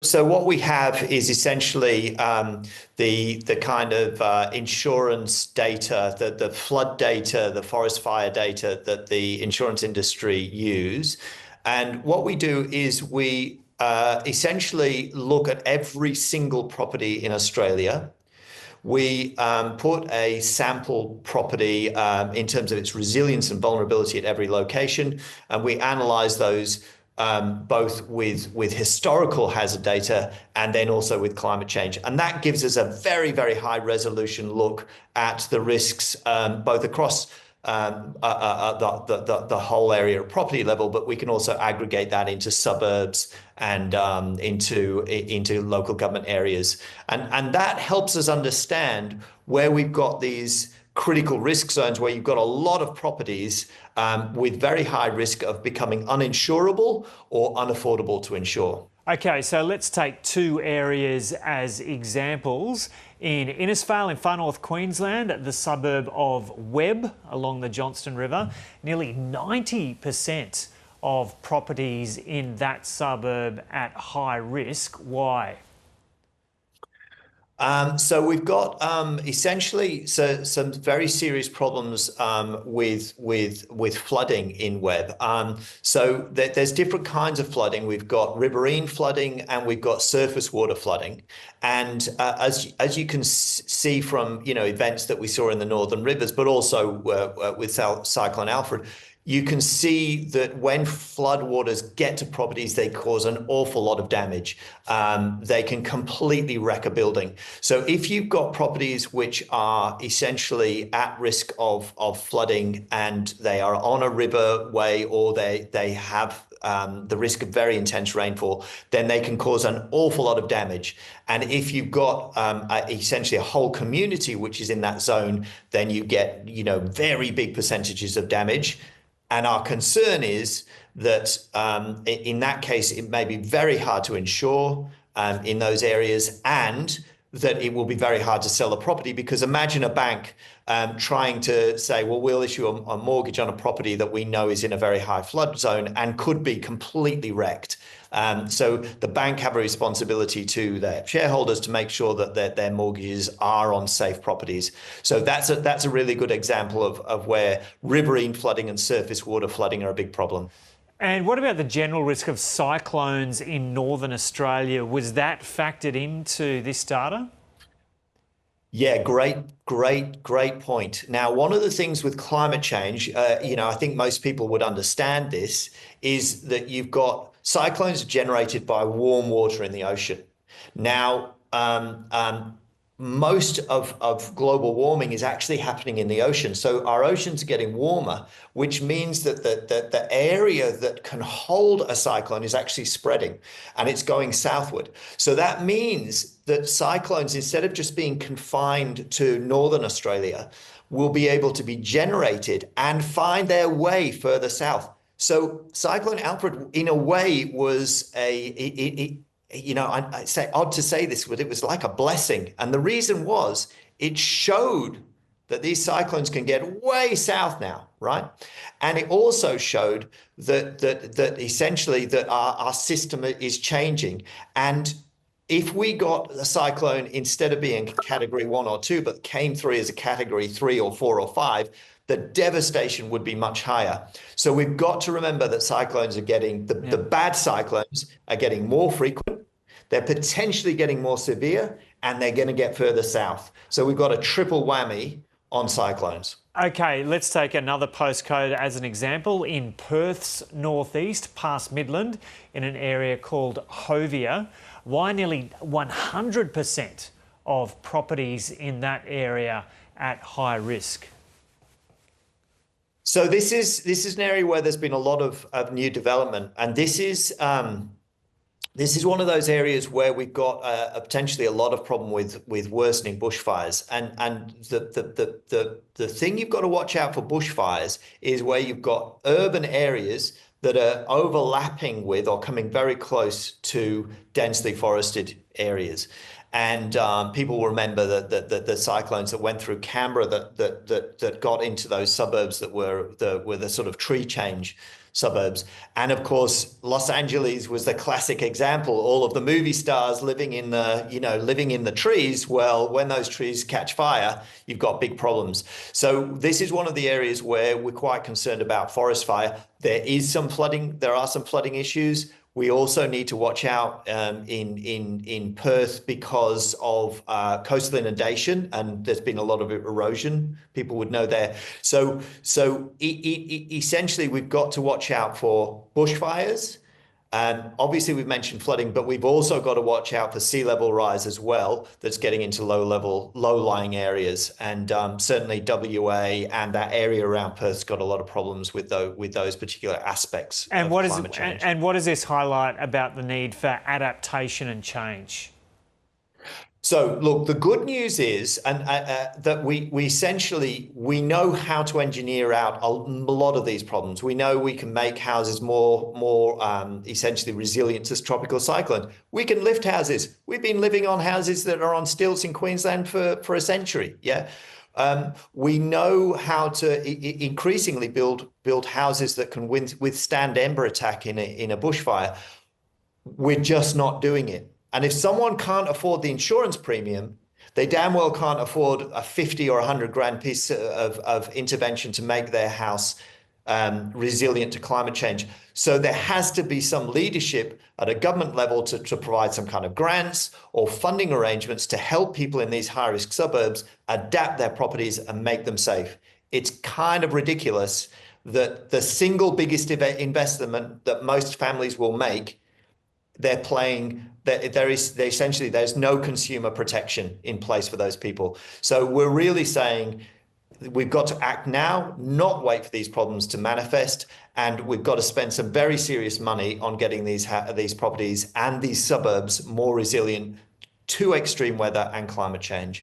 So what we have is essentially the kind of insurance data, the flood data, the forest fire data that the insurance industry use. And what we do is we essentially look at every single property in Australia. We put a sample property in terms of its resilience and vulnerability at every location, and we analyze those both with historical hazard data and then also with climate change. And that gives us a very, very high resolution look at the risks both across the whole area of property level, but we can also aggregate that into suburbs and into local government areas. And that helps us understand where we've got these critical risk zones where you've got a lot of properties with very high risk of becoming uninsurable or unaffordable to insure. Okay, so let's take two areas as examples. In Innisfail in far north Queensland, the suburb of Webb along the Johnston River, nearly 90% of properties in that suburb at high risk. Why? So we've got essentially some very serious problems with flooding in Webb. So there's different kinds of flooding. We've got riverine flooding and we've got surface water flooding. And as you can see from events that we saw in the northern rivers, but also with Cyclone Alfred, you can see that when floodwaters get to properties, they cause an awful lot of damage. They can completely wreck a building. So if you've got properties which are essentially at risk of flooding and they are on a riverway or they have the risk of very intense rainfall, then they can cause an awful lot of damage. And if you've got essentially a whole community which is in that zone, then you get very big percentages of damage. And our concern is that in that case, it may be very hard to insure in those areas, and that it will be very hard to sell a property, because imagine a bank trying to say, well, we'll issue a mortgage on a property that we know is in a very high flood zone and could be completely wrecked. So the bank have a responsibility to their shareholders to make sure that their mortgages are on safe properties. So that's a really good example of where riverine flooding and surface water flooding are a big problem. And what about the general risk of cyclones in northern Australia? Was that factored into this data? Yeah, great point. Now, one of the things with climate change, I think most people would understand this, is that you've got cyclones generated by warm water in the ocean. Now, most of global warming is actually happening in the ocean. So our oceans are getting warmer, which means that the area that can hold a cyclone is actually spreading and it's going southward. So that means that cyclones, instead of just being confined to northern Australia, will be able to be generated and find their way further south. So Cyclone Alfred, in a way, was I say odd to say this, but it was like a blessing. And the reason was it showed that these cyclones can get way south now, right? And it also showed that essentially that our system is changing. And if we got a cyclone, instead of being category 1 or 2, but came through as a category 3 or 4 or 5, the devastation would be much higher. So we've got to remember that cyclones are getting, the bad cyclones are getting more frequent, they're potentially getting more severe, and they're going to get further south. So we've got a triple whammy on cyclones. Okay, let's take another postcode as an example. In Perth's northeast, past Midland, in an area called Hovia, why nearly 100% of properties in that area at high risk? So this is an area where there's been a lot of new development, and this is one of those areas where we've got potentially a lot of problem with worsening bushfires. And the thing you've got to watch out for bushfires is where you've got urban areas that are overlapping with or coming very close to densely forested areas. And people will remember the cyclones that went through Canberra that got into those suburbs that were the sort of tree change suburbs. And of course, Los Angeles was the classic example. All of the movie stars living in the trees. Well, when those trees catch fire, you've got big problems. So this is one of the areas where we're quite concerned about forest fire. There is some flooding. There are some flooding issues. We also need to watch out in Perth because of coastal inundation, and there's been a lot of erosion. People would know there. So essentially, we've got to watch out for bushfires. And obviously, we've mentioned flooding, but we've also got to watch out for sea level rise as well. That's getting into low-lying areas, and certainly WA and that area around Perth's got a lot of problems with those particular aspects of climate change. And what does this highlight about the need for adaptation and change? So look, the good news is, that we essentially know how to engineer out a lot of these problems. We know we can make houses more essentially resilient to tropical cyclones. We can lift houses. We've been living on houses that are on stilts in Queensland for a century. Yeah. We know how to increasingly build houses that can withstand ember attack in a bushfire. We're just not doing it. And if someone can't afford the insurance premium, they damn well can't afford a 50 or 100 grand piece of intervention to make their house resilient to climate change. So there has to be some leadership at a government level to provide some kind of grants or funding arrangements to help people in these high-risk suburbs adapt their properties and make them safe. It's kind of ridiculous that the single biggest investment that most families will make, there's no consumer protection in place for those people. So we're really saying we've got to act now, not wait for these problems to manifest, and we've got to spend some very serious money on getting these properties and these suburbs more resilient to extreme weather and climate change.